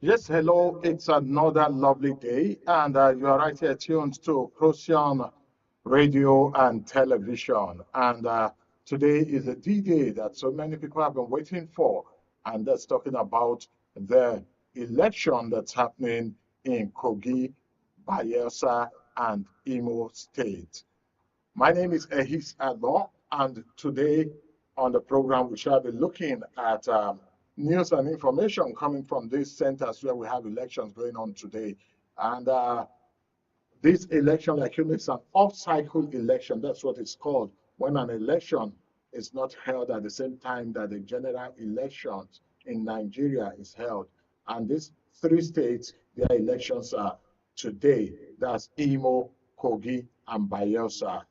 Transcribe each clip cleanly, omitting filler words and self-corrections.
Yes, hello. It's another lovely day, and you are right here tuned to Procyon Radio and Television. And today is a D-Day that so many people have been waiting for, and that's talking about the election that's happening in Kogi, Bayelsa, and Imo State. My name is Ehis Agbon, and today on the program we shall be looking at news and information coming from these centers where we have elections going on today. And this election, like you know, it's an off-cycle election. That's what it's called. When an election is not held at the same time that the general elections in Nigeria is held. And these three states, their elections are today. That's Imo, Kogi, and Bayelsa.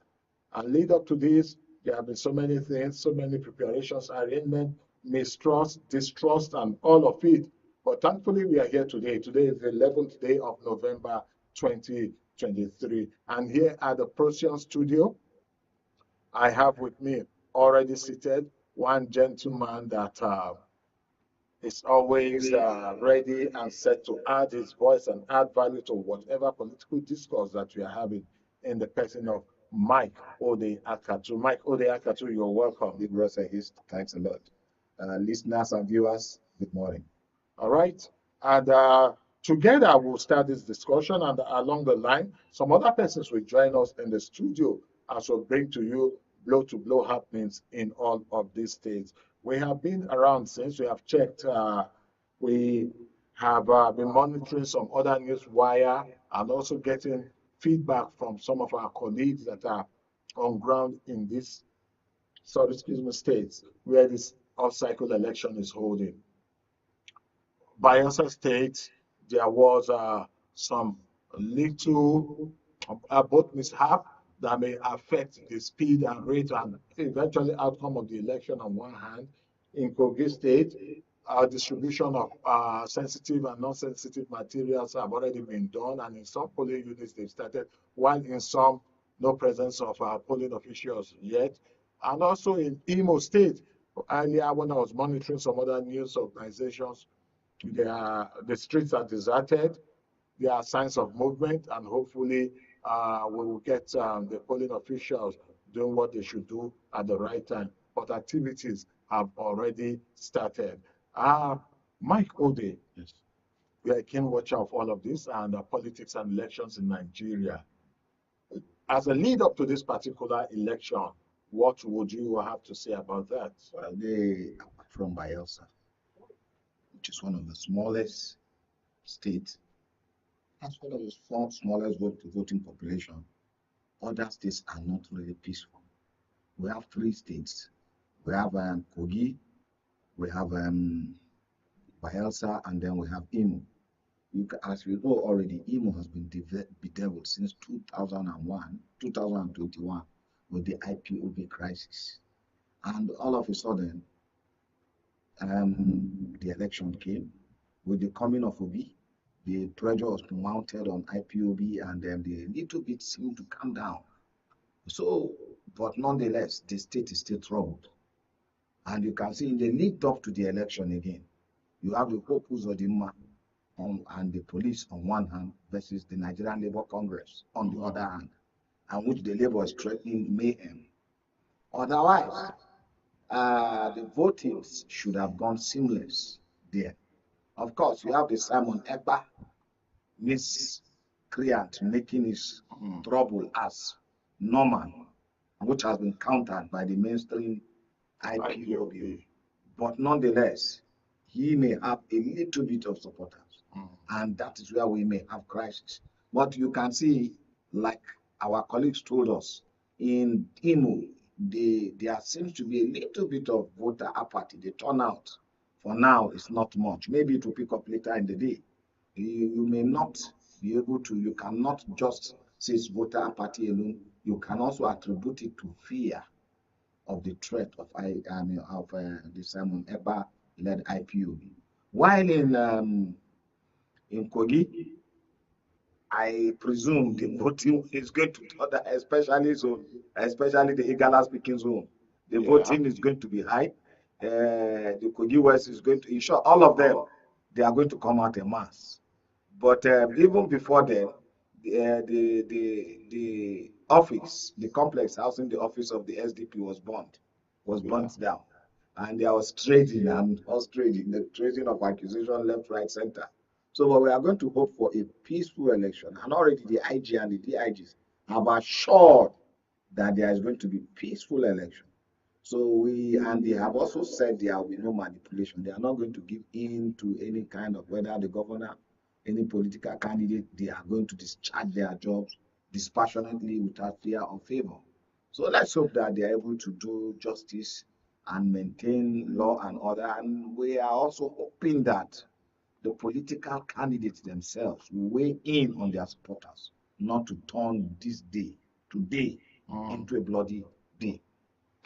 And lead up to this, there have been so many things, so many preparations, arrangement, mistrust, distrust, and all of it. But thankfully, we are here today. Today is the 11th day of November 2023. And here at the Procyon studio, I have with me already seated one gentleman that is always ready and set to add his voice and add value to whatever political discourse that we are having in the person of Mike Odeh Akatu. Mike Odeh Akatu, you're welcome. Big Bros Ehis, thanks a lot. Listeners and viewers, good morning. All right. And together we'll start this discussion, and along the line, some other persons will join us in the studio as we'll bring to you blow-to-blow happenings in all of these states. We have been around since we have checked. We have been monitoring some other news wire and also getting feedback from some of our colleagues that are on ground in these states where this off-cycle election is holding. Bayelsa State, there was some little both mishap that may affect the speed and rate and eventually outcome of the election on one hand. In Kogi State, distribution of sensitive and non-sensitive materials have already been done, and in some polling units they've started, while in some, no presence of polling officials yet. And also in Imo State, earlier when I was monitoring some other news organizations, the streets are deserted. There are signs of movement, and hopefully we will get the polling officials doing what they should do at the right time. But activities have already started. Mike Odeh, Yes. we are a keen watcher of all of this and politics and elections in Nigeria. As a lead up to this particular election, what would you have to say about that? Well, they are from Bayelsa, which is one of the smallest states, as well as the smallest voting population. Other states are not really peaceful. We have three states. We have Kogi, we have Bayelsa, and then we have Imo. As we know already, Imo has been bedeviled since 2021, with the IPOB crisis. And all of a sudden, the election came. With the coming of Obi, the pressure was mounted on IPOB, and then the little bit seemed to calm down. So, but nonetheless, the state is still troubled. And you can see in the lead up to the election again, you have the Opus of the man and the police on one hand versus the Nigerian Labour Congress on the other hand, and which the Labour is threatening mayhem. Otherwise, the votings should have gone seamless there. Of course, you have the Simon Ekpa miscreant making his trouble as normal, which has been countered by the mainstream IPOB. But nonetheless, he may have a little bit of supporters, and that is where we may have crisis. But you can see, like our colleagues told us, in Imo, there seems to be a little bit of voter apathy. The turnout for now is not much. Maybe it will pick up later in the day. You may not be able to, you cannot just say it's voter apathy alone. You can also attribute it to fear of the threat of the Simon Ekpa-led IPOB. While in Kogi, I presume the voting is going to other, especially the Igala speaking zone. The voting is going to be high. The Kogi West is going to, in short, all of them they are going to come out en masse. But even before then, the office, the complex housing the office of the SDP was burnt down. And there was trading and horse trading, the trading of accusation left, right, center. So but we are going to hope for a peaceful election. And already the IG and the DIGs have assured that there is going to be peaceful election. So and they have also said there will be no manipulation. They are not going to give in to any kind of, whether the governor, any political candidate, they are going to discharge their jobs dispassionately without fear or favor. So let's hope that they are able to do justice and maintain law and order. And we are also hoping that the political candidates themselves will weigh in on their supporters, not to turn this day, today, into a bloody day.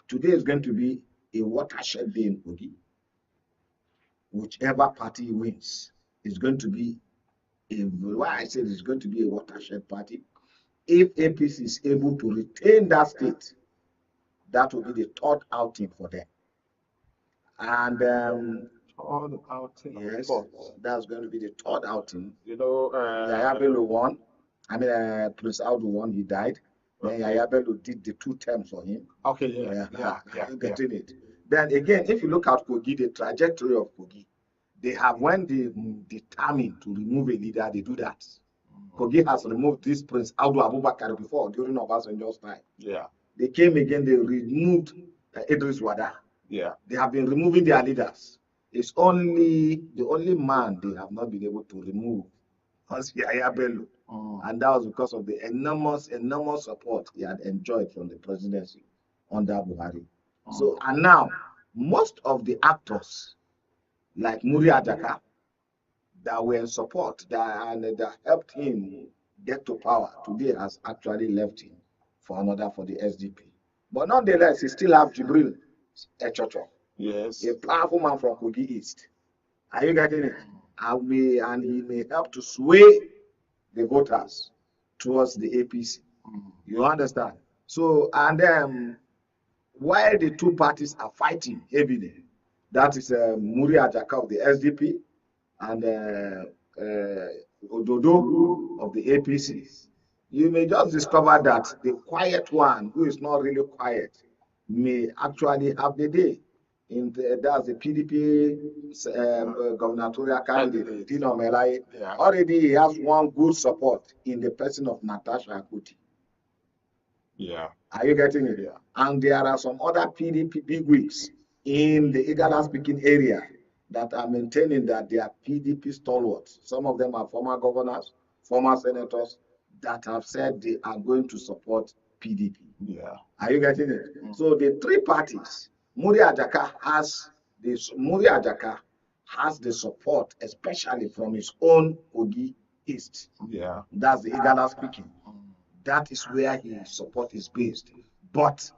Today is going to be a watershed day in Kogi. Whichever party wins is going to be why I said it's going to be a watershed party. If APC is able to retain that state, that will be the third outing for them. And third outing. Yes, that's going to be the third outing. You know, Yaya Bello won. I mean, Prince Audu won. He died. Then Yaya Bello did the 2 terms for him. Okay, yeah. Getting it. Then again, if you look at Kogi, the trajectory of Kogi, they have, when they determine to remove a leader, they do that. Kogi has removed this Prince Audu Abubakar before, during Obasanjo's time. Yeah. They came again, they removed Idris Wada. Yeah. They have been removing their leaders. It's only the only man they have not been able to remove was Yaya Bello. And that was because of the enormous support he had enjoyed from the presidency under Buhari. So, and now, most of the actors, like Muri Ajaka, that were in support, that helped him get to power, today has actually left him for the SDP. But nonetheless, he still have Jibril Echocho. Yes. A powerful man from Kogi East. Are you getting it? And he may help to sway the voters towards the APC. You understand? So, and then while the two parties are fighting heavily, that is Muri Ajaka of the SDP and Ododo of the APC, you may just discover that the quiet one, who is not really quiet, may actually have the day. That's the PDP gubernatorial candidate, Dino Melai. Yeah. Already he has one good support in the person of Natasha Akatu. Yeah. Are you getting it? Yeah. And there are some other PDP bigwigs in the Igala-speaking area that are maintaining that they are PDP stalwarts. Some of them are former governors, former senators that have said they are going to support PDP. Yeah. Are you getting it? So the 3 parties, Muri Ajaka has the support, especially from his own Kogi East. Yeah. That's the Igala speaking. That is where his support is based. But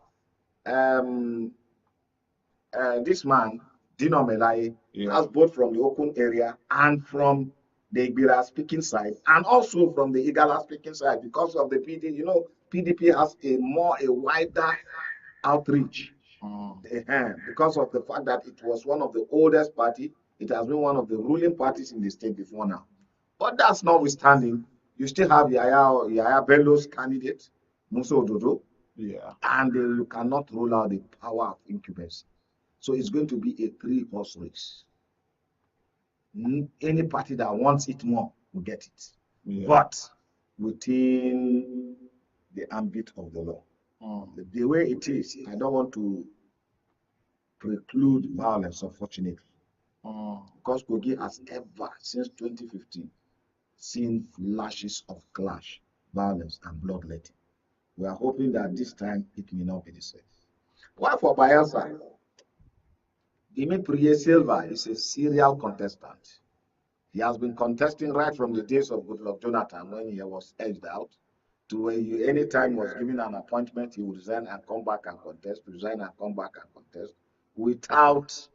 this man, Dino Melai, has both from the Okun area and from the Igbira speaking side, and also from the Igala speaking side, because of the PDP. You know, PDP has a wider outreach. Because of the fact that it was one of the oldest party, it has been one of the ruling parties in the state before now. But that's notwithstanding, you still have Yaya Bello's candidate, Musa Ododo, and you cannot rule out the power of incumbency. So it's going to be a 3-horse race. Any party that wants it more will get it, but within the ambit of the law. The way it is, I don't want to preclude violence, unfortunately, because Kogi has ever, since 2015, seen flashes of clash, violence, and bloodletting. We are hoping that this time it may not be the same. While for Bayelsa, Imi Priye Silva is a serial contestant. He has been contesting right from the days of Goodluck Jonathan, when he was edged out, to when anytime was given an appointment, he would resign and come back and contest, resign and come back and contest, without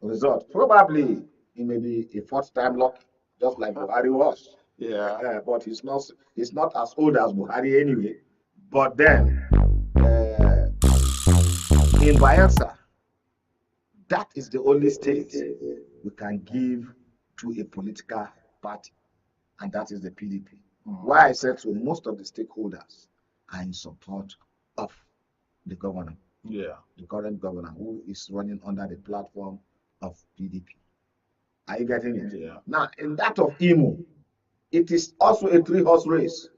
result. Probably he may be a 4th time lucky, just like Buhari was. But he's not as old as Buhari anyway. But then, in Bayelsa, that is the only state we can give to a political party, and that is the PDP. Why I said so, most of the stakeholders are in support of the governor, the current governor, who is running under the platform of PDP. Are you getting it? Yeah. Now, in that of Imo, it is also a three-horse race.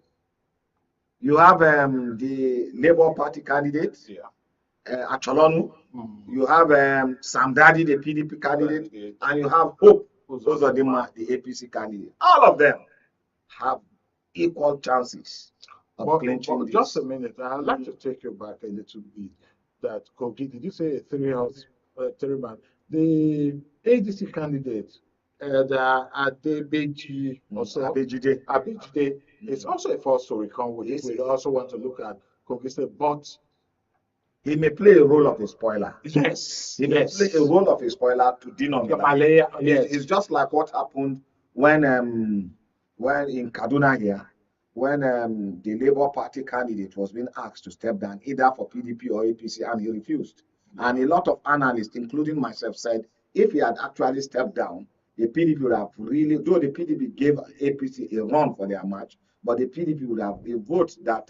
You have the Labour Party candidate, Acholonu. You have Sam Dadi, the PDP candidate, and you have Hope, Uzodinma, the APC candidate. All of them have equal chances of clinching this. Just a minute, I'd like to take you back a little bit. That Kogi, did you say a three-horse, three-man? The ADC candidate, the Adebeji, also Abejide, is also a force to reckon with. Yes, We also want to look at Kogi State, but he may play a role of a spoiler. Yes, he may play a role of a spoiler to Malaya. Yes, it's just like what happened when in Kaduna here, when the Labour Party candidate was being asked to step down either for PDP or APC, and he refused. And a lot of analysts, including myself, said if he had actually stepped down, the PDP would have really, though the PDP gave APC a run for their match, but the PDP would have a vote that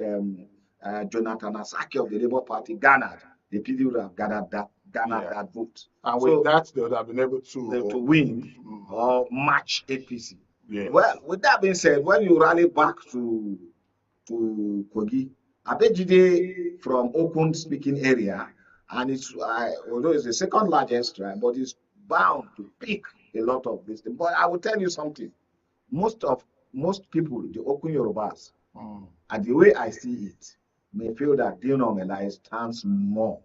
Jonathan Asaki of the Labour Party garnered. The PDP would have garnered that vote. And with that, they would have been able to win or match APC. Yes. Well, with that being said, when you rally back to Kogi, Abejide from Okun speaking area, and it's although it's the second largest tribe, but it's bound to pick a lot of this thing. But I will tell you something: most people, the Okun Yorubas, and the way I see it, may feel that Dino Melai stands more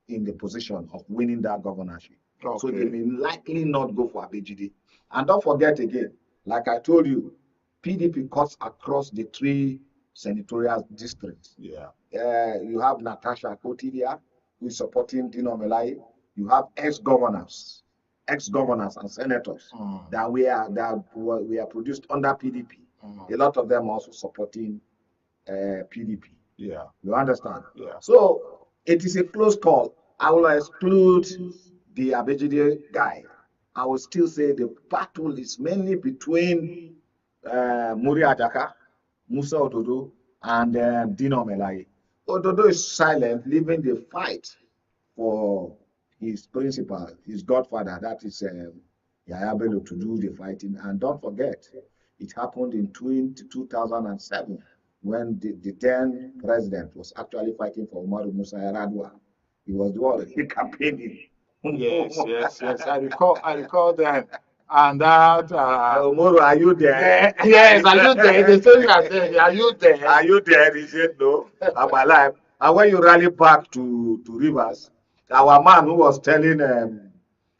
in the position of winning that governorship. Okay. So they may likely not go for Abejide. And don't forget again, like I told you, PDP cuts across the 3 senatorial districts. You have Natasha Kotidia, who is supporting Dino Melai. You have ex-governors and senators that we are produced under PDP. A lot of them also supporting PDP. Yeah. You understand? Yeah. So it is a close call. I will exclude the Abejide guy. I will still say the battle is mainly between Muri Ajaka, Musa Ododo, and Dino Melai. Ododo is silent, leaving the fight for his principal, his godfather, that is Yaya Bello, to do the fighting. And don't forget, it happened in 2007 when the then president was actually fighting for Umaru Musa Yar'Adua. He was the one campaigning. Yes. I recall that. And that. Umaru, are you there? Yes, are you there? They told you, are you there? Are you there? He said, no, I'm alive. And when you rally back to Rivers, our man who was telling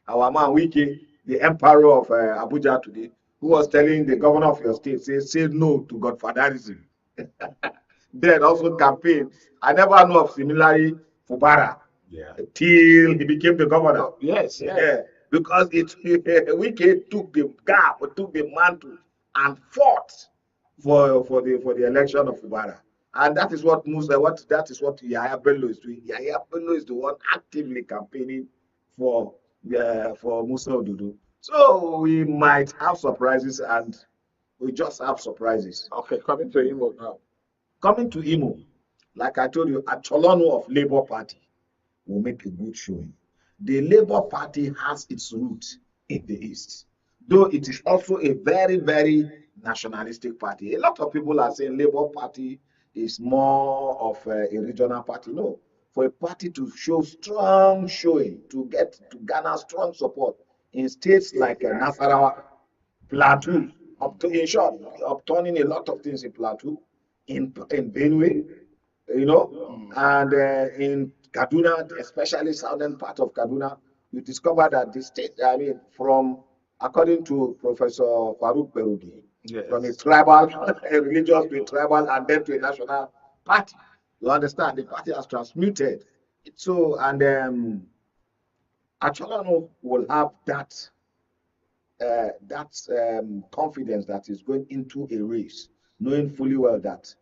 our man Wiki, the emperor of Abuja today, who was telling the governor of your state, say no to godfatherism. Then also campaign. I never know of similarly Fubara till he became the governor. Yes. Because Wiki took the mantle and fought for the election of Fubara. And that is what Yaya Bello is doing. Yaya Bello is the one actively campaigning for Musa Ododo. So we might have surprises, and we just have surprises. Okay, coming to Imo now. Coming to Imo, like I told you, Acholonu of Labour Party will make a good showing. The Labour Party has its roots in the East, though it is also a very, very nationalistic party. A lot of people are saying Labour Party is more of a regional party. No, for a party to show strong showing, to garner strong support in states like Nasarawa, Plateau, in short, upturning a lot of things in Plateau, in Benue, and in Kaduna, especially southern part of Kaduna, you discover that the state, according to Professor Farouk Berugi, from a tribal, a religious to a tribal, and then to a national party. You understand? The party has transmuted. So, and Acholonu will have that confidence that is going into a race, knowing fully well that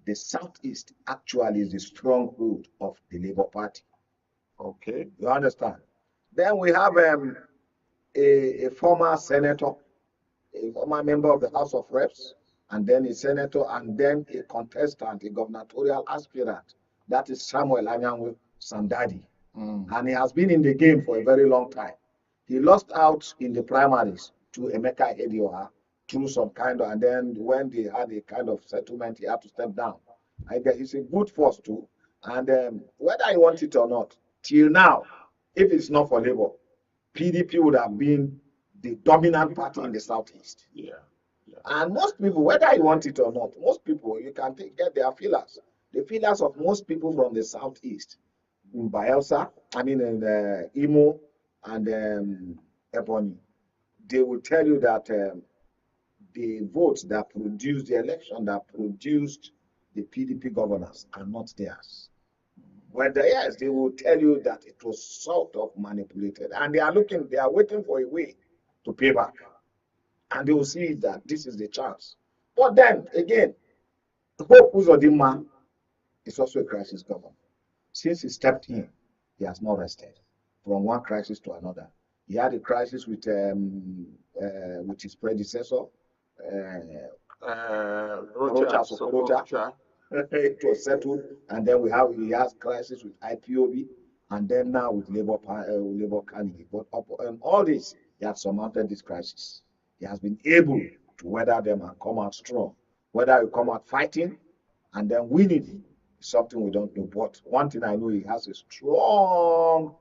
the Southeast actually is the stronghold of the Labour Party. Okay. You understand? Then we have a former senator, a former member of the House of Reps, and then a senator, and then a contestant, a gubernatorial aspirant. That is Samuel Anyanwu Sandadi. And he has been in the game for a very long time. He lost out in the primaries to Emeka Edioha through some kind of, and then when they had a kind of settlement, he had to step down. I guess he's a good force too. And whether I want it or not, till now, if it's not for Labour, PDP would have been the dominant party in the Southeast. Yeah. And most people, whether you want it or not, most people, you can get their feelers. The feelers of most people from the Southeast, in Bayelsa, in Imo and Ebonyi, they will tell you that the votes that produced the election, that produced the PDP governors, are not theirs. When yes, they will tell you that it was sort of manipulated, and they are waiting for a way to pay back, and they will see that this is the chance. But then again, Hope Uzodinma is also a crisis governor. Since he stepped in, he has not rested from one crisis to another. He had a crisis with his predecessor, Rocha. It was settled, and then he has crisis with IPOB, and then now with Labour candidate. But on all this, he has surmounted this crisis. He has been able to weather them and come out strong. Whether you come out fighting and then winning is something we don't know. But one thing I know, he has a strong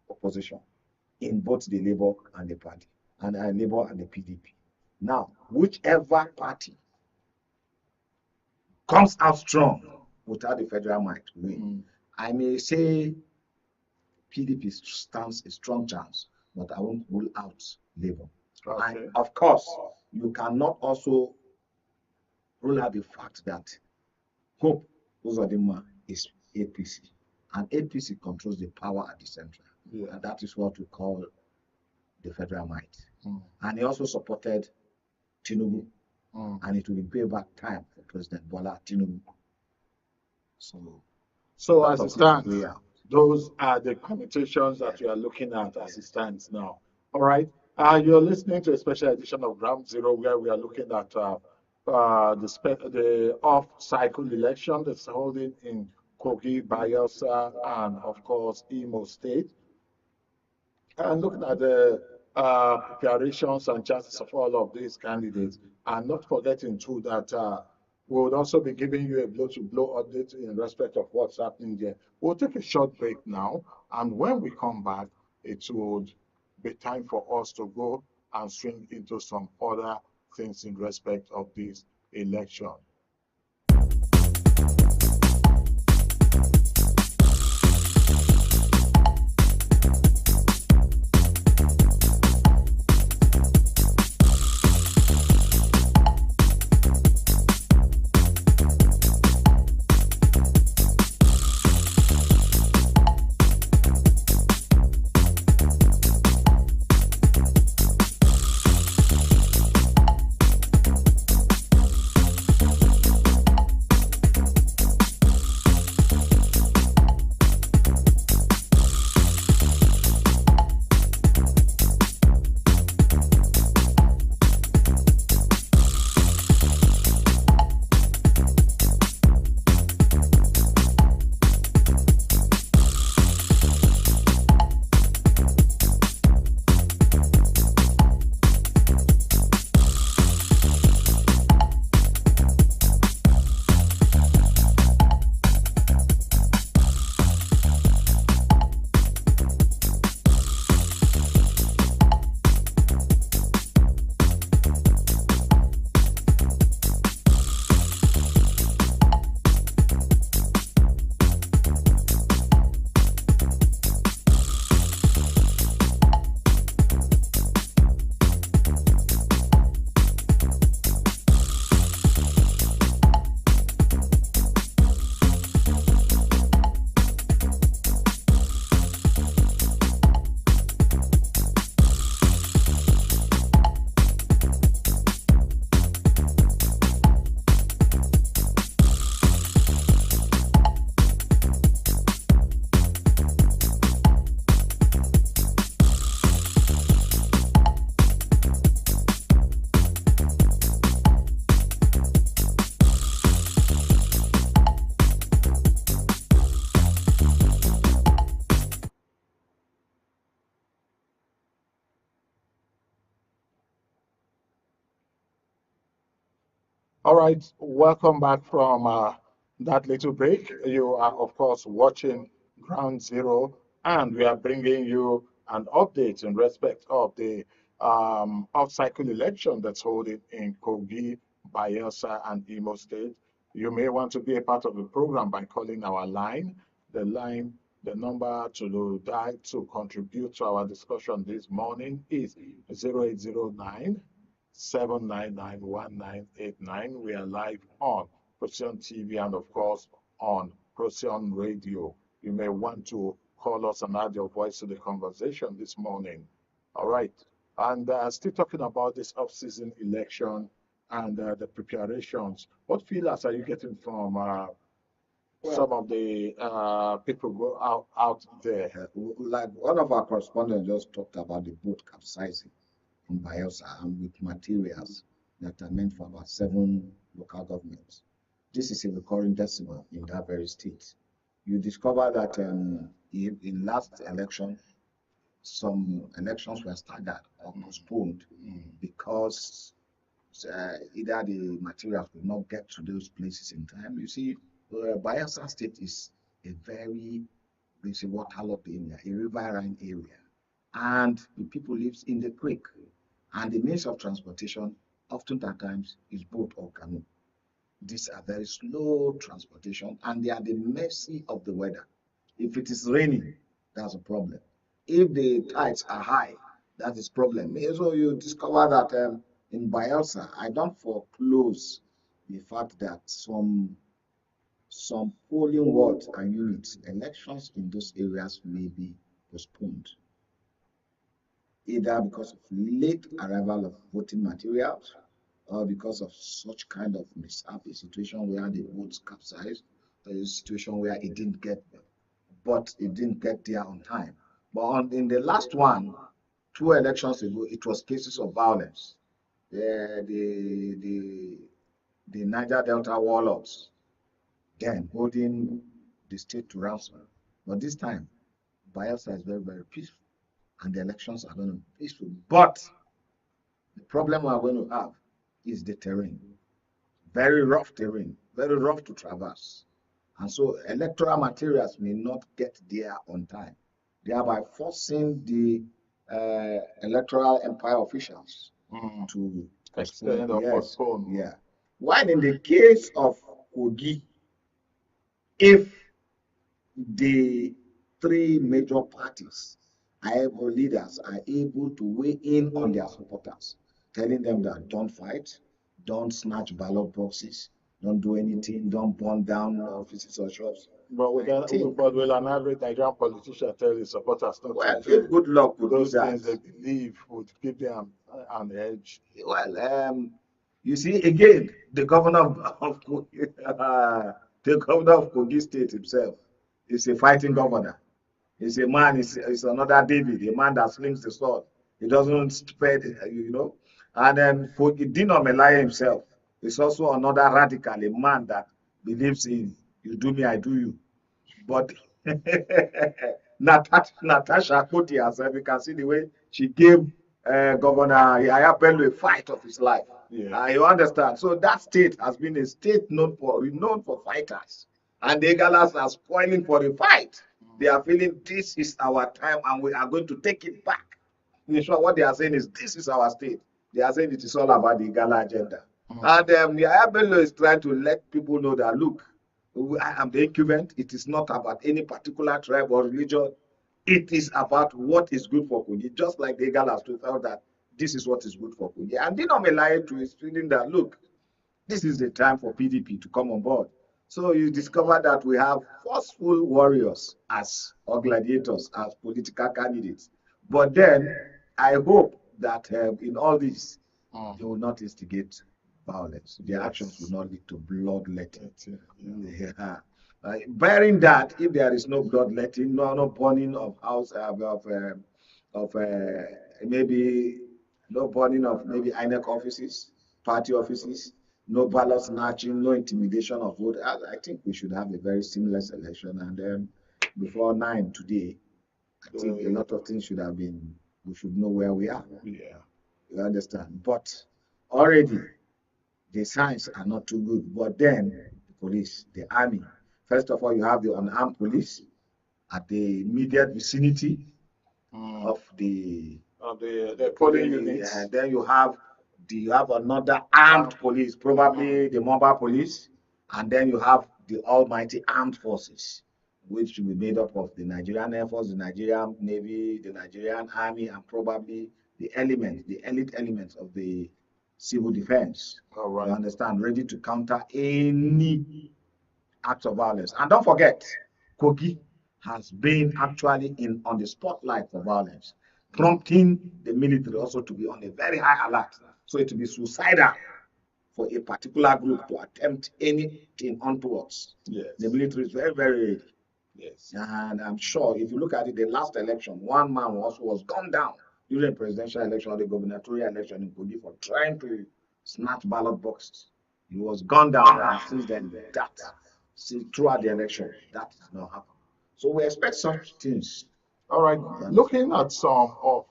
opposition in both the Labour and the party, and Labour and the PDP. Now, whichever party comes out strong without the federal might win. I may say PDP stands a strong chance, but I won't rule out Labour. Okay. And of course, you cannot also rule out the fact that Hope Uzodinma is APC, and APC controls the power at the center, and that is what we call the federal might. And he also supported Tinubu, and it will be payback time for President Bola Tinubu. So as it stands, those are the commutations that you are looking at as it stands now. All right. You're listening to a special edition of Ground Zero, where we are looking at the off-cycle election that's holding in Kogi, Bayelsa, and of course Imo State, and looking at the preparations and chances of all of these candidates, and not forgetting too that we would also be giving you a blow-to-blow update in respect of what's happening there. We'll take a short break now, and when we come back, it would be time for us to go and swing into some other things in respect of this election. All right, welcome back from that little break. You are, of course, watching Ground Zero, and we are bringing you an update in respect of the off-cycle election that's holding in Kogi, Bayelsa, and Imo State. You may want to be a part of the program by calling our line. The number to dial to contribute to our discussion this morning is 0809 7991989. We are live on Procyon TV and, of course, on Procyon Radio. You may want to call us and add your voice to the conversation this morning. All right. And still talking about this off-season election and the preparations. What feelers are you getting from some of the people go out there? Like one of our correspondents just talked about the boat capsizing in Bayelsa and with materials that are meant for about 7 local governments. This is a recurring decimal in that very state. You discover that in last election, some elections were staggered or postponed because either the materials could not get to those places in time. You see, Bayelsa State is a very waterlogged area, a riverine area, and the people live in the creek. And the means of transportation oftentimes is boat or canoe. These are very slow transportation and they are the mercy of the weather. If it is raining, that's a problem. If the tides are high, that is a problem. So you discover that in Bayelsa, I don't foreclose the fact that some polling wards and units, elections in those areas may be postponed, either because of late arrival of voting materials or because of such kind of mishap, a situation where the votes capsized, or a situation where it didn't get there on time. But in the last one, 2 elections ago, it was cases of violence. The Niger Delta warlords then holding the state to ransom. But this time, Bayelsa is very, very peaceful, and the elections are going to be peaceful. But the problem we are going to have is the terrain. Very rough terrain, very rough to traverse. And so electoral materials may not get there on time, thereby forcing the electoral empire officials to extend or postpone. Yeah. While in the case of Kogi, if the 3 major parties or leaders are able to weigh in on their supporters, telling them that don't fight, don't snatch ballot boxes, don't do anything, don't burn down offices or shops. But will an average Nigerian politician tell his supporters not to do good luck with those things they believe would give them an edge? Well, you see, again, the governor of Kogi State himself is a fighting governor. He's a man, he's another David, a man that slings the sword. He doesn't spread, And then Dino Melaya himself is also another radical, a man that believes in you do me, I do you. But Natasha Koti herself, you can see the way she gave Governor Yahya Bello a fight of his life. Yeah. You understand? So that state has been a state known for fighters. And the Igalas are spoiling for the fight. They are feeling this is our time and we are going to take it back. In short, what they are saying is this is our state. They are saying it is all about the Igala agenda. And Yahya Bello is trying to let people know that, look, I am the incumbent. It is not about any particular tribe or religion. It is about what is good for Kogi, just like the Igalas felt that this is what is good for Kogi. And Dino Melaya too is feeling that, look, this is the time for PDP to come on board. So you discover that we have forceful warriors or gladiators as political candidates. But then I hope that in all this, they will not instigate violence. Their actions will not lead to bloodletting. Yeah. Bearing that, if there is no bloodletting, no burning of house maybe no burning of maybe INEC offices, party offices, no ballot snatching, no intimidation of vote. I think we should have a very seamless election. And before 9 today, I think a lot of things should have been. We should know where we are. Yeah. You understand? But already the signs are not too good. But then the police, the army, first of all, you have the unarmed police at the immediate vicinity of the polling units. And then you have another armed police, probably the mobile police, and then you have the almighty armed forces, which will be made up of the Nigerian Air Force, the Nigerian Navy, the Nigerian Army, and probably the elite elements of the civil defense. All right. You understand? Ready to counter any acts of violence. And don't forget, Kogi has been actually on the spotlight for violence, prompting the military also to be on a very high alert. So it will be suicidal for a particular group to attempt anything untowards. Yes. The military is very, very ready. Yes. And I'm sure if you look at it, the last election, one man also was gunned down during the presidential election or the gubernatorial election in Kogi for trying to snatch ballot boxes. He was gunned down, and since then, throughout the election, that has not happened. So we expect such things. All right. Looking at some of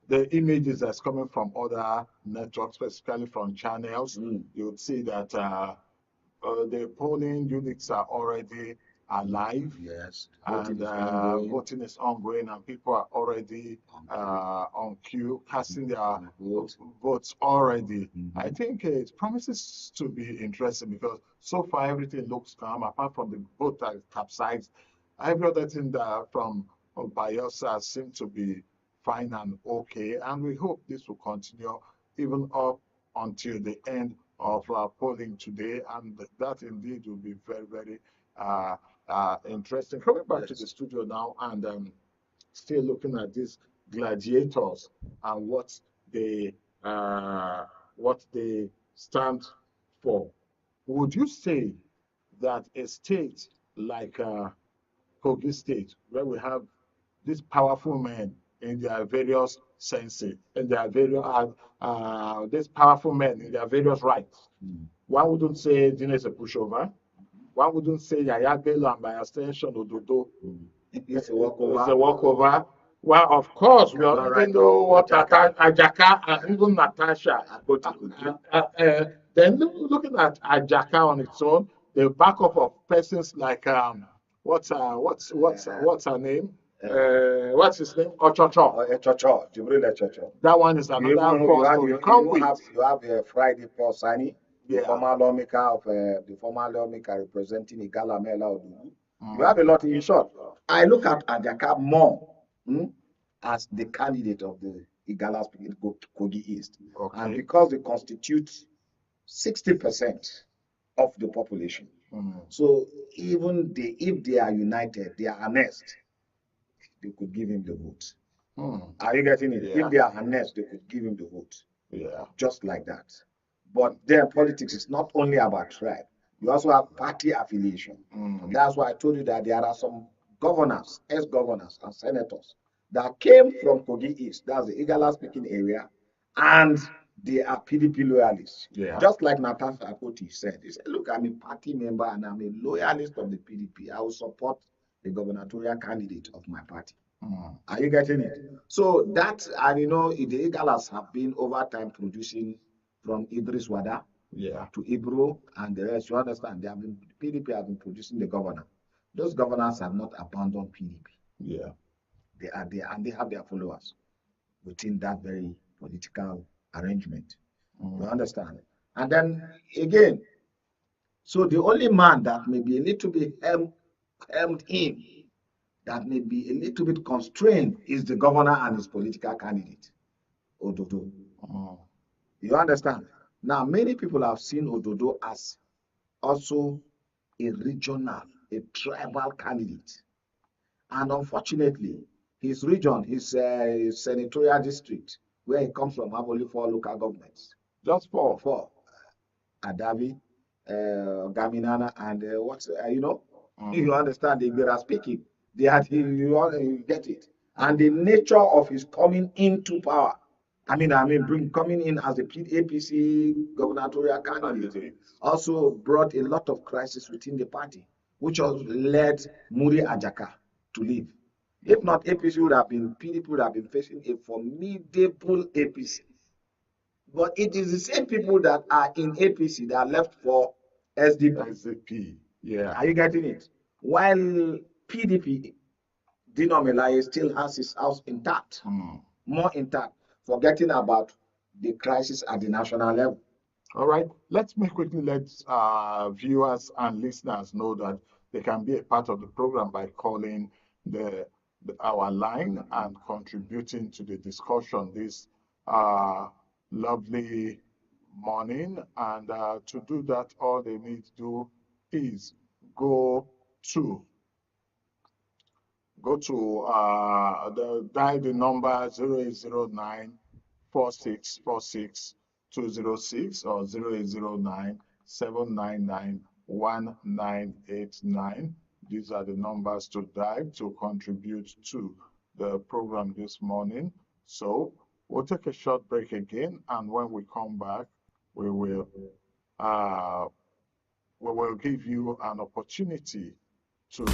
the images that's coming from other networks, specifically from channels, you would see that the polling units are already alive. Yes. And voting is ongoing, and people are already on queue, casting their votes already. I think it promises to be interesting because so far everything looks calm, apart from the boat that capsized. Every other thing that from Bayelsa seems to be fine and okay, and we hope this will continue even up until the end of polling today, and that indeed will be very, very interesting. Coming back to the studio now, and still looking at these gladiators and what they stand for. Would you say that a state like Kogi State, where we have these powerful men in their various senses, in their various these powerful men in their various rights, one wouldn't say Dina is a pushover. One wouldn't say Yaya Bello and by extension Ododo It's a walkover. is a walkover. Well, of course, we already know what Ajaka and even Natasha. Then looking at Ajaka on its own, the backup of persons like what's her name? What's his name? Ochocho. Ochocho, Jibril Ochocho. That one is another force to come with. You have Friday Paul Sani, the Yeah. former lawmaker representing Igala Mela Odudu. You have a lot in short. I look at Ajaka more as the candidate of the Igala speaking Kogi East. Okay. And because they constitute 60% of the population. So even if they are united, they are harnessed, they could give him the vote. Are you getting it? Yeah. If they are harnessed, they could give him the vote. Yeah. Just like that. But their politics is not only about tribe. You also have party affiliation. That's why I told you that there are some governors, ex-governors and senators that came from Kogi East, that's the Igala speaking area, and they are PDP loyalists. Yeah. Just like Natasha Akatu said. He said, look, I'm a party member and I'm a loyalist of the PDP. I will support the gubernatorial candidate of my party. Are you getting it? So that, and you know, the Igalas have been over time producing from Idris Wada to Ibro and the rest. You understand? PDP have been producing the governor. Those governors have not abandoned PDP. Yeah. They are there and they have their followers within that very political arrangement. You understand? And then again, so the only man that may be a little bit hemmed in, that may be a little bit constrained, is the governor and his political candidate, Ododo. You understand? Now, many people have seen Ododo as also a regional, a tribal candidate. And unfortunately, his region, his senatorial district, where he comes from, have only 4 local governments. Just 4. 4. Adavi, Gaminana, and you understand, they are speaking. You get it. And the nature of his coming into power, coming in as the APC gubernatorial candidate, also brought a lot of crisis within the party, which has led Muri Ajaka to leave. If not, PDP would have been facing a formidable APC. But it is the same people that are in APC that are left for SDP. SDP, yeah. Are you getting it? While PDP, Dino Melaye still has his house intact, more intact, forgetting about the crisis at the national level. All right, let's quickly let viewers and listeners know that they can be a part of the program by calling our line and contributing to the discussion this lovely morning. And to do that, all they need to do is go to dial the number 0809 4646 206 or 0809 799 1989. These are the numbers to dial to contribute to the program this morning. So we'll take a short break again, and when we come back, we will give you an opportunity to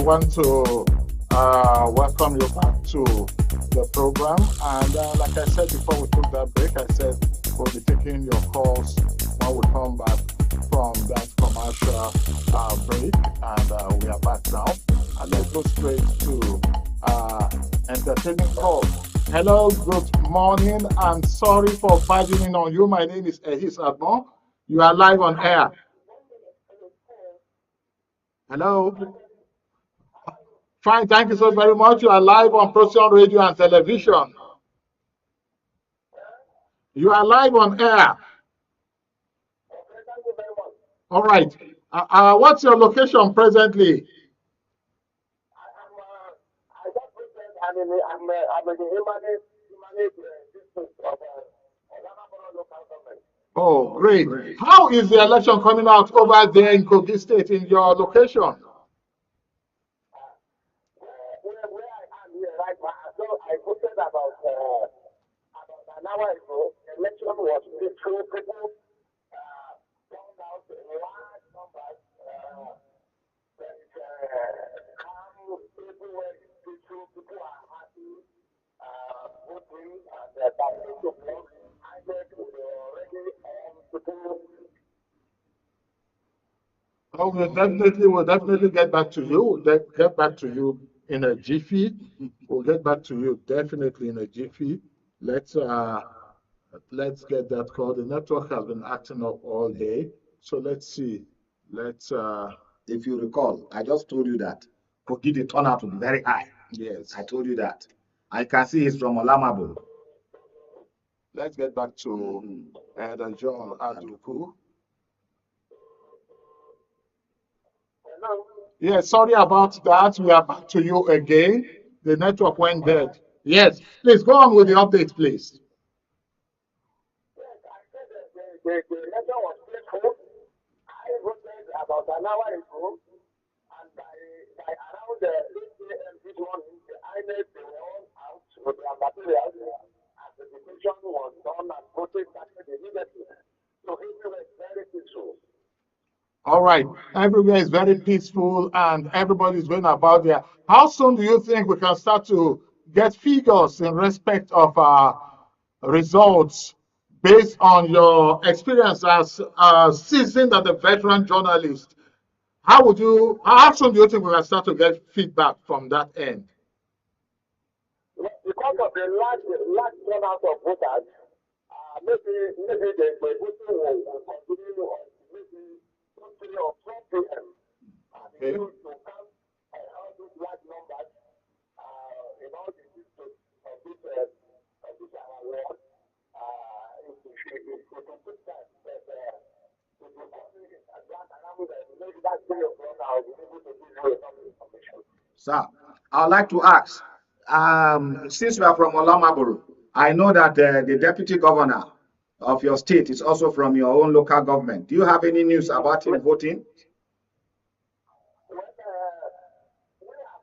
want to welcome you back to the program. And like I said before we took that break, I said we'll be taking your calls when we come back from that commercial break. And we are back now. And let's go straight to entertaining calls. Hello, good morning. I'm sorry for barging on you. My name is Ehis Agbon. You are live on air. Hello. Fine, thank you so very much. You are live on Procyon Radio and Television. You are live on air. All right. What's your location presently? I'm in the district of local government. Oh, great. How is the election coming out over there in Kogi State in your location? Where I am here right now, so I voted about an hour ago. The election was peaceful. People turned out in large numbers. There is calm everywhere. People are happy voting and starting to block. I bet we already people. Oh, we'll definitely get back to you. We'll get back to you in a jiffy. We'll get back to you definitely in a jiffy. Let's get that call. The network has been acting up all day. So let's see. If you recall, I just told you that Kogi, the turnout will be very high. Yes. I told you that. I can see it's from Olamabo. Let's get back to Elder John Aduku. Hello? Yes, sorry about that. We are back to you again. The network went dead. Yes, please go on with the update, please. Yes, I said that the election was peaceful. I voted about an hour ago, and by around 8 a.m. this morning, the INEC they were all out with their materials, and the decision was done and voted started immediately. So everywhere is very peaceful. All right, everywhere is very peaceful and everybody's going about there. How soon do you think we can start to get figures in respect of results based on your experience as seasoned and a veteran journalist? How soon do you think we can start to get feedback from that end? Because of the large turnout of voters, maybe the voting will continue on maybe 2 or 4 p.m. Okay. To count all these large numbers in all the districts of this our ward, it will put time. But it will come in around maybe that 3 o'clock, I'll be able to give you enough information. Sir, I would like to ask, since we are from Olamaburu, I know that the deputy governor of your state is also from your own local government. Do you have any news about him voting? We are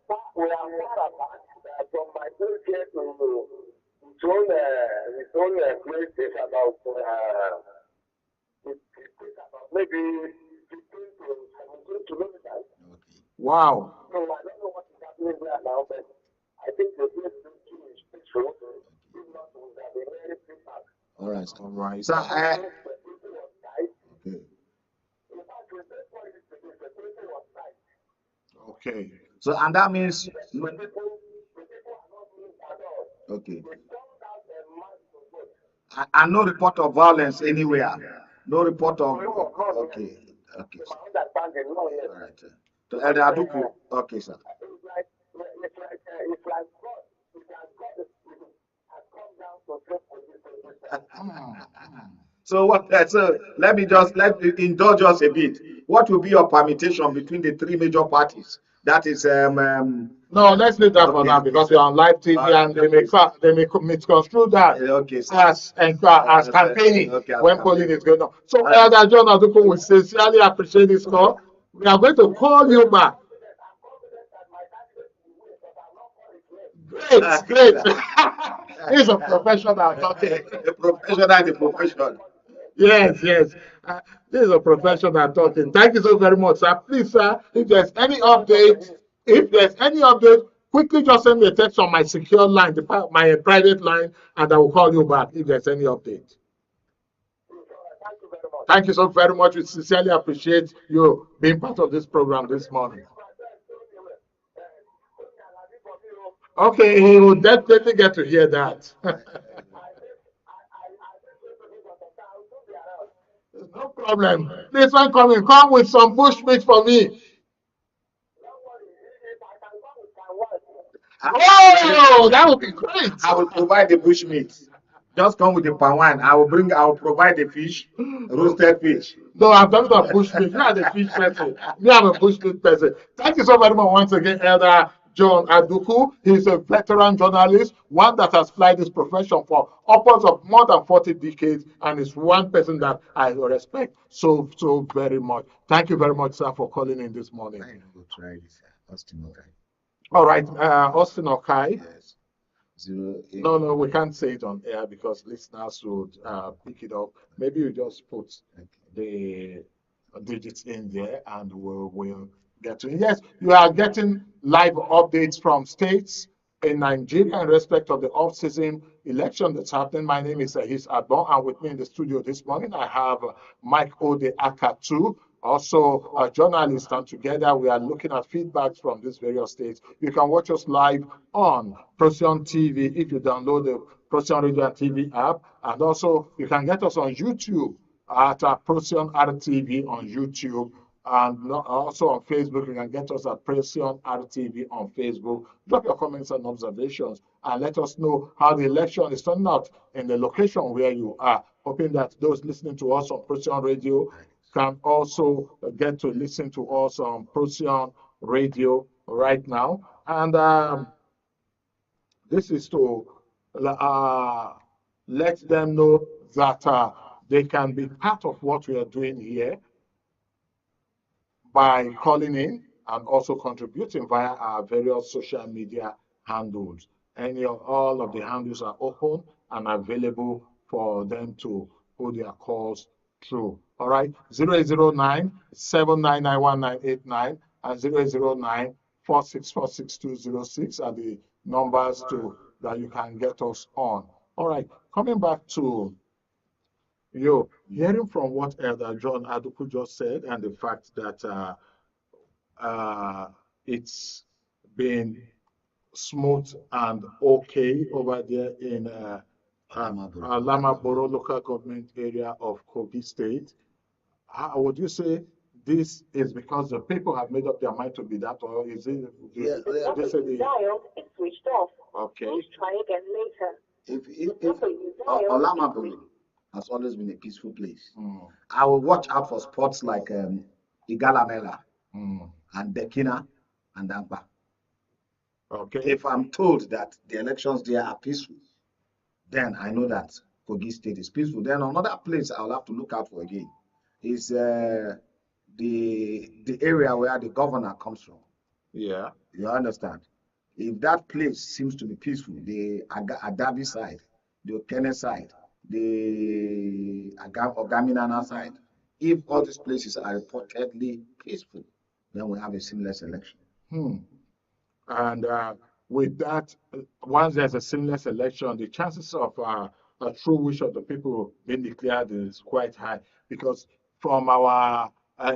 far apart from my place here to his own place is about maybe 15 to 17 kilometers. Wow. So I don't know what is happening there now, but I think the place is peaceful. If not, we have a very big park. All right. All right. So, okay. So, and that means, okay. And no report of violence anywhere. No report of, okay. Okay. All right. So, Elder Aduku, okay, sir. So what? So let me indulge us a bit. What will be your permutation between the 3 major parties? That is no, let's leave that for now because we're on live TV and they may misconstrue that as campaigning when polling is going on. So Elder John Aduku, we sincerely appreciate this call. We are going to call you back. Great. He's a professional talking. A professional in the profession. Yes. This is a professional talking. Thank you so very much, sir. Please, sir, if there's any update If there's any update, quickly just send me a text on my secure line, my private line, and I will call you back if there's any update. Thank you so very much. We sincerely appreciate you being part of this program this morning. Okay, he will definitely get to hear that. No problem. This one coming. Come with some bushmeat for me. Oh, that would be great. I will provide the bushmeat. Just come with the pawan. I will provide the fish, roasted fish. No, I'm talking about bushmeat. You are the fish person. Me, I'm a bushmeat person. Thank you so very much once again, Elder John Aduku. He's a veteran journalist, one that has plied this profession for upwards of more than 40 decades, and is one person that I respect so very much. Thank you very much, sir, for calling in this morning. I will try this, Austin Okai. All right, Austin Okai. Yes. 08. No, we can't say it on air because listeners would pick it up. Maybe you just put the digits in there and we'll get to it. Yes, you are getting live updates from states in Nigeria in respect of the off-season election that's happening. My name is Ehis Agbon, and with me in the studio this morning, I have Mike Odeh Akatu, also a journalist, and together we are looking at feedbacks from these various states. You can watch us live on ProcyonTV if you download the Procyon Radio and TV app, and also you can get us on YouTube at ProcyonRTV on YouTube, and also on Facebook. You can get us at ProcyonRTV on Facebook. Drop your comments and observations and let us know how the election is turning out in the location where you are. Hoping that those listening to us on Procyon Radio can also get to listen to us on Procyon Radio right now. And this is to let them know that they can be part of what we are doing here by calling in and also contributing via our various social media handles. All of the handles are open and available for them to put their calls through. All right, 0809-799-1989 and 0809-4646206 are the numbers that you can get us on. All right, coming back to you, hearing from what Elder John Aduku just said and the fact that it's been smooth and okay over there in Lamaboro local government area of Kogi State. How would you say this is because the people have made up their mind to be that, or is it? Dialed is switched off. Okay. Please try again later. If Olamaboro has always been a peaceful place, I will watch out for spots like Igalamela and Dekina and Dampa. Okay. If I'm told that the elections there are peaceful, then I know that Kogi State is peaceful. Then another place I'll have to look out for again is the area where the governor comes from. Yeah. You understand? If that place seems to be peaceful, the Adabi side, the Okene side, the Ogaminana side, if all these places are reportedly peaceful, then we have a seamless election. And with that, once there's a seamless election, the chances of a true wish of the people being declared is quite high, because from our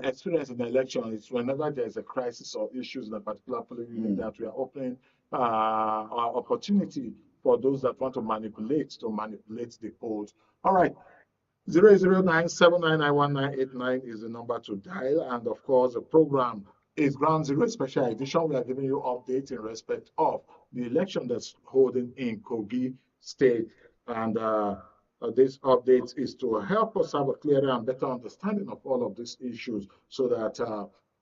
experience in the election, it's whenever there's a crisis or issues in a particular polling unit that we are opening our opportunity for those that want to manipulate the polls. All right. 009-799-1989 is the number to dial, and of course the program is Ground Zero Special Edition. We are giving you updates in respect of the election that's holding in Kogi State, and this update is to help us have a clearer and better understanding of all of these issues, so that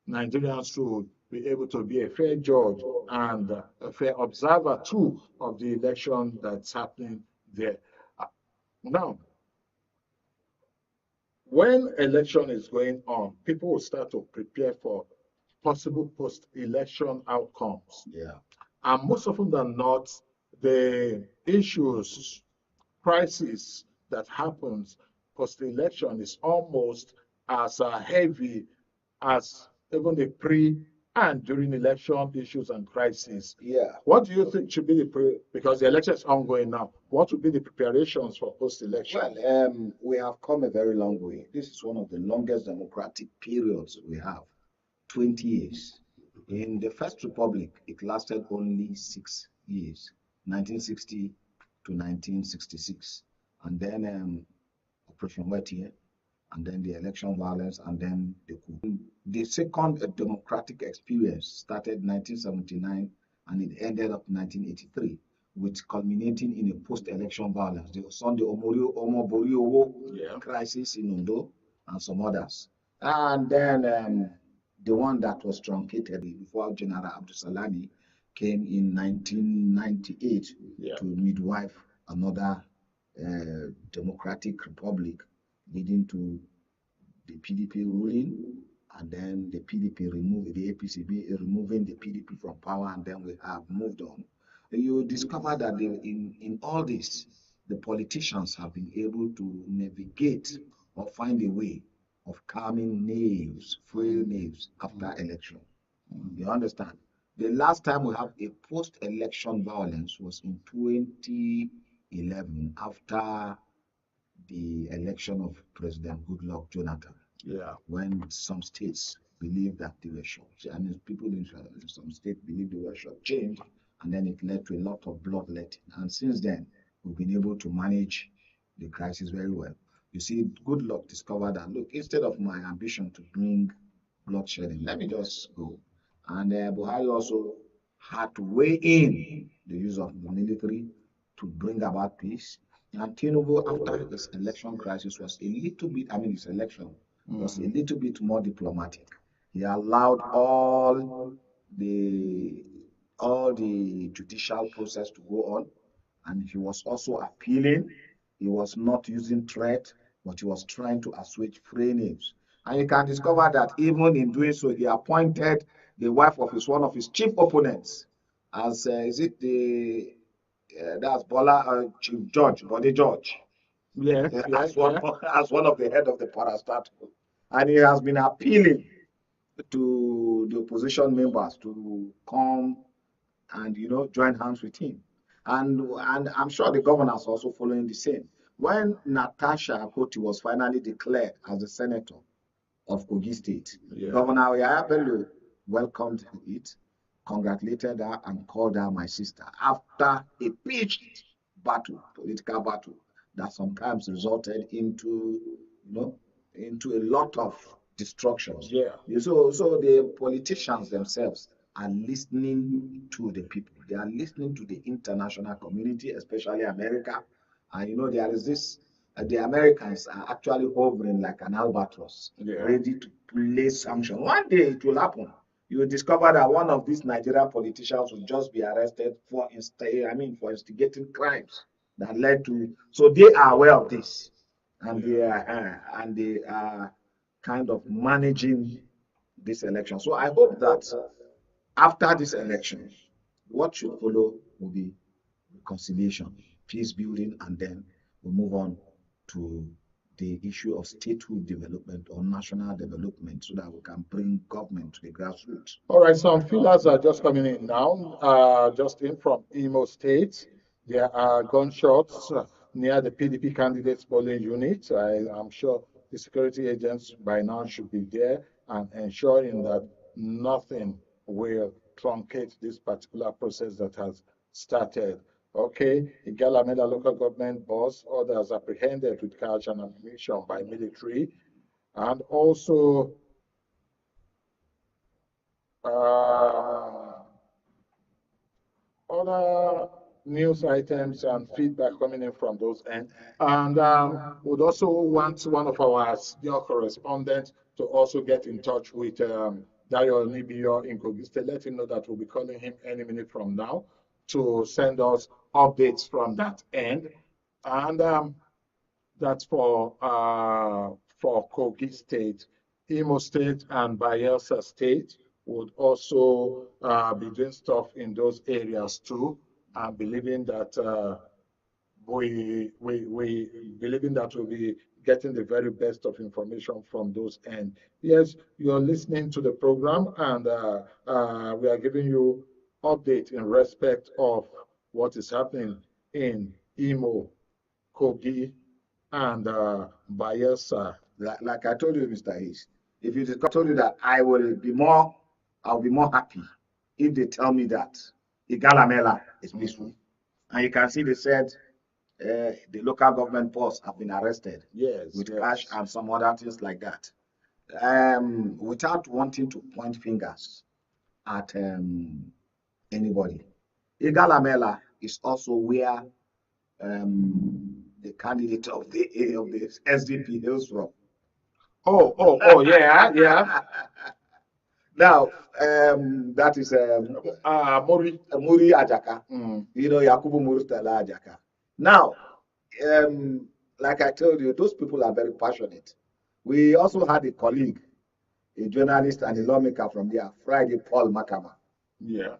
Nigerians should be able to be a fair judge and a fair observer too of the election that's happening there. Now, when election is going on, people will start to prepare for possible post-election outcomes. Yeah. And most often than not, the issues, crisis that happens post-election is almost as heavy as even the and during election issues and crises. Yeah. What do you think should be because the election is ongoing now, what would be the preparations for post-election? Well, we have come a very long way. This is one of the longest democratic periods we have, 20 years. In the First Republic, it lasted only 6 years, 1960 to 1966. And then Operation Wettier, and then the election violence, and then the coup. The second democratic experience started 1979 and it ended up 1983, with culminating in a post-election violence. The Sunday Omoboriowo crisis in Ondo and some others. And then the one that was truncated before General Abdulsalami came in 1998 to midwife another democratic republic, leading to the PDP ruling, and then the PDP removed the APCB, removing the PDP from power, and then we have moved on. You discover that in all this, the politicians have been able to navigate or find a way of calming nerves, frail nerves after election. You understand? The last time we have a post-election violence was in 2011 after the election of President Goodluck Jonathan. Yeah. When some states believed that they were short, I mean, people in some states believed they were shortchanged, and then it led to a lot of bloodletting. And since then, we've been able to manage the crisis very well. You see, Goodluck discovered that, look, instead of my ambition to bring bloodshedding, let me just go. And Buhari also had to weigh in the use of the military to bring about peace. And Tinubu, after his election crisis, was a little bit, I mean, his election was a little bit more diplomatic. He allowed all the judicial process to go on, and he was also appealing. He was not using threat, but he was trying to assuage frailness. And you can discover that even in doing so, he appointed the wife of one of his chief opponents as that's Bola Chief Judge, Body Judge. As one of the head of the parastatal. And he has been appealing to the opposition members to come and join hands with him. And I'm sure the governors are also following the same. When Natasha Akatu was finally declared as the senator of Kogi State, Governor Yahya Bello welcomed it, congratulated her, and called her my sister after a pitched battle, political battle, that sometimes resulted into a lot of destructions. So the politicians themselves are listening to the people. They are listening to the international community, especially America. And there is this, the Americans are actually hovering like an albatross, ready to place sanctions. One day it will happen. You will discover that one of these Nigerian politicians will just be arrested for instigating crimes that led to. So they are aware of this, and they are kind of managing this election. So I hope that after this election, what should follow will be reconciliation, peace building, and then we move on to the issue of statehood development or national development so that we can bring government to the grassroots. All right, some feelers are just coming in now, just in from Imo State. There are gunshots near the PDP candidates polling unit. I'm sure the security agents by now should be there and ensuring that nothing will truncate this particular process that has started. Okay, Igalameda local government boss, others apprehended with cash and ammunition by military, and also other news items and feedback coming in from those ends. And would also want one of our senior correspondents to also get in touch with Dayo Nibio in Kogi State, let him know that we'll be calling him any minute from now to send us updates from that end. And that's for Kogi State. Imo State and Bayelsa State would also be doing stuff in those areas too, and believing that we believing that we'll be getting the very best of information from those ends. Yes, you're listening to the program, and we are giving you update in respect of what is happening in Imo, Kogi, and Bayelsa. Like I told you, Mr. Ehis, if you told you that I'll be more happy if they tell me that Igalamela is peaceful. And you can see they said the local government boss have been arrested with cash and some other things like that. Without wanting to point fingers at anybody. Igalamela is also where the candidate of the SDP hails from. Yeah. Now, that is Muri Ajaka. You know, Yakubu Murtala Ajaka. Now, like I told you, those people are very passionate. We also had a colleague, a journalist and a lawmaker from there, Friday Paul Makama. Yeah.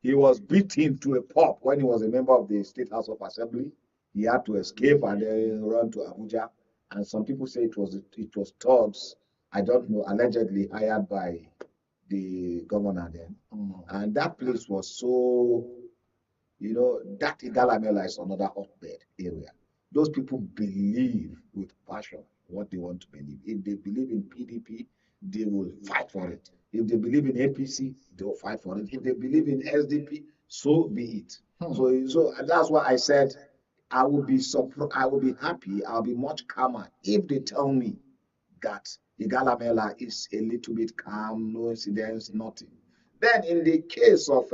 He was beaten to a pulp when he was a member of the State House of Assembly. He had to escape and then run to Abuja. And some people say it was thugs, I don't know, allegedly hired by the governor then. And that place was so, you know, that Igalamela is another hotbed area. Those people believe with passion what they want to believe. If they believe in PDP, they will fight for it. If they believe in APC, they will fight for it. If they believe in SDP, so be it. So that's why I said I will be happy, I'll be much calmer if they tell me that Igalamela is a little bit calm, no incidents, nothing. Then in the case of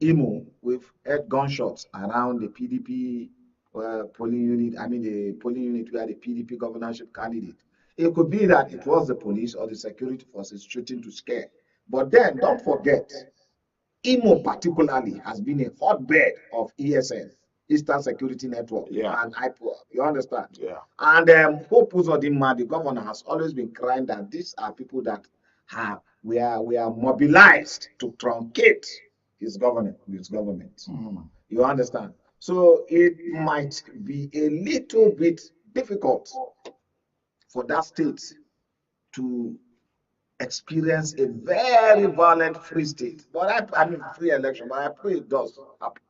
Imo, we've heard gunshots around the PDP polling unit, the polling unit where the PDP governorship candidate. It could be that it was the police or the security forces shooting to scare. But then don't forget, Imo particularly has been a hotbed of ESN, Eastern Security Network, and IPO. You understand? Yeah. And Hope Uzodinma, the governor, has always been crying that these are people that we are mobilized to truncate his government. You understand? So it might be a little bit difficult for that state to experience a very violent free state. But free election, but I pray it does happen.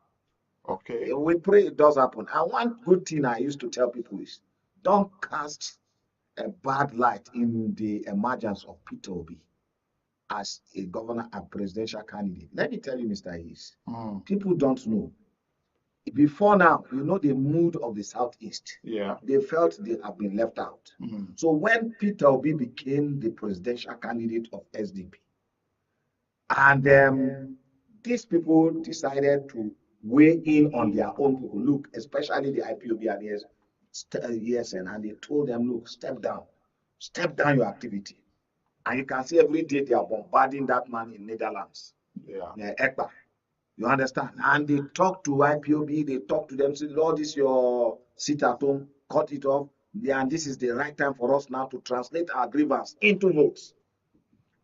Okay. We pray it does happen. And one good thing I used to tell people is don't cast a bad light in the emergence of Peter Obi as a governor and presidential candidate. Let me tell you, Mr. Ehis, people don't know. Before now, you know the mood of the Southeast. Yeah. They felt they have been left out. So when Peter Obi became the presidential candidate of SDP, and these people decided to weigh in on their own people, look, especially the IPOB and ESN, and they told them, look, step down your activity. And you can see every day they are bombarding that man in Netherlands, Ekpa. You understand? And they talk to IPOB, they talk to them, say, Lord, this is your seat at home, cut it off. And this is the right time for us now to translate our grievance into votes.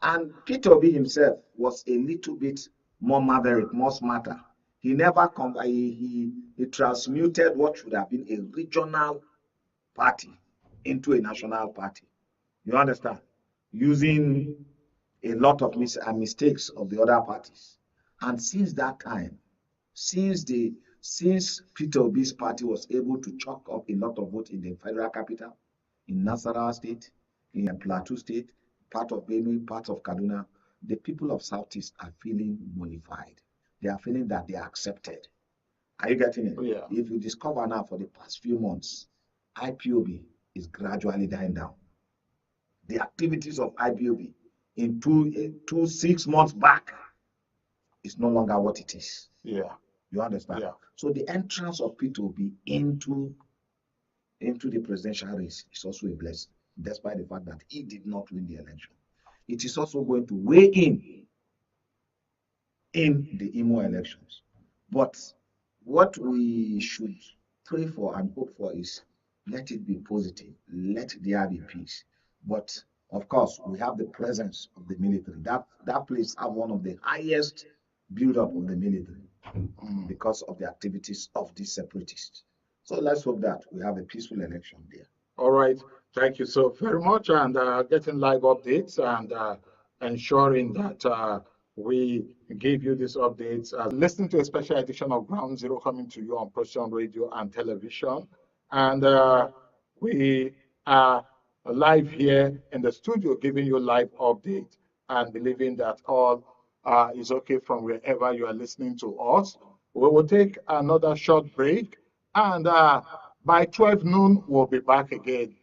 And Peter Obi himself was a little bit more maverick, more smarter. He never he transmuted what should have been a regional party into a national party. You understand? Using a lot of mistakes of the other parties. And since that time, since Peter Obi's party was able to chalk up a lot of votes in the federal capital, in Nasarawa State, in Plateau State, part of Benue, part of Kaduna, the people of Southeast are feeling mollified. They are feeling that they are accepted. Are you getting it? Yeah. If you discover now for the past few months, IPOB is gradually dying down. The activities of IPOB in 6 months back is no longer what it is. Yeah. You understand? Yeah. So the entrance of Peter Obi into the presidential race is also a blessing, despite the fact that he did not win the election. It is also going to weigh in the Imo elections. But what we should pray for and hope for is let it be positive, let there be peace. But of course, we have the presence of the military. That place have one of the highest build-up of the military. because of the activities of these separatists. So let's hope that we have a peaceful election there. All right. Thank you so very much. And getting live updates and ensuring that we give you these updates. Listening to a special edition of Ground Zero coming to you on Procyon Radio and Television. And we are live here in the studio giving you live updates and believing that all is okay from wherever you are listening to us. We will take another short break, and by 12 noon, we'll be back again.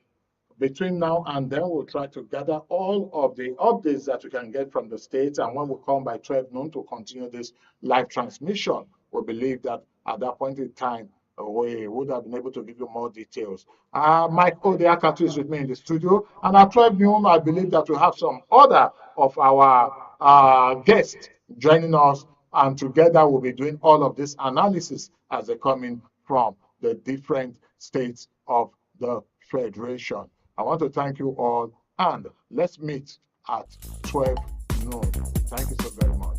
Between now and then, we'll try to gather all of the updates that we can get from the states. And when we come by 12 noon to continue this live transmission, we believe that at that point in time, we would have been able to give you more details. Mike Odeh Akatu is with me in the studio. And at 12 noon, I believe that we have some other of our guests joining us. And together, we'll be doing all of this analysis as they come in from the different states of the Federation. I want to thank you all, and let's meet at 12 noon. Thank you so very much.